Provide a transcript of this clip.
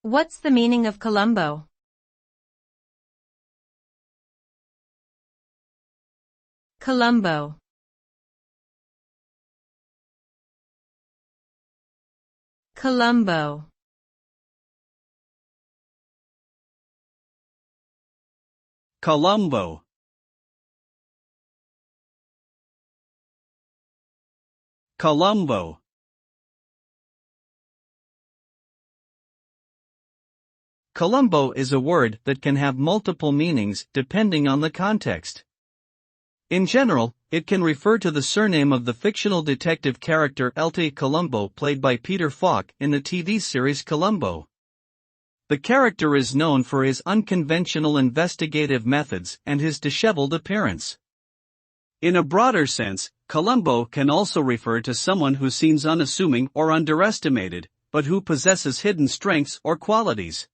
What's the meaning of Columbo? Columbo. Columbo. Columbo. Columbo. Columbo is a word that can have multiple meanings depending on the context. In general, it can refer to the surname of the fictional detective character Lt. Columbo played by Peter Falk in the TV series Columbo. The character is known for his unconventional investigative methods and his disheveled appearance. In a broader sense, Columbo can also refer to someone who seems unassuming or underestimated, but who possesses hidden strengths or qualities.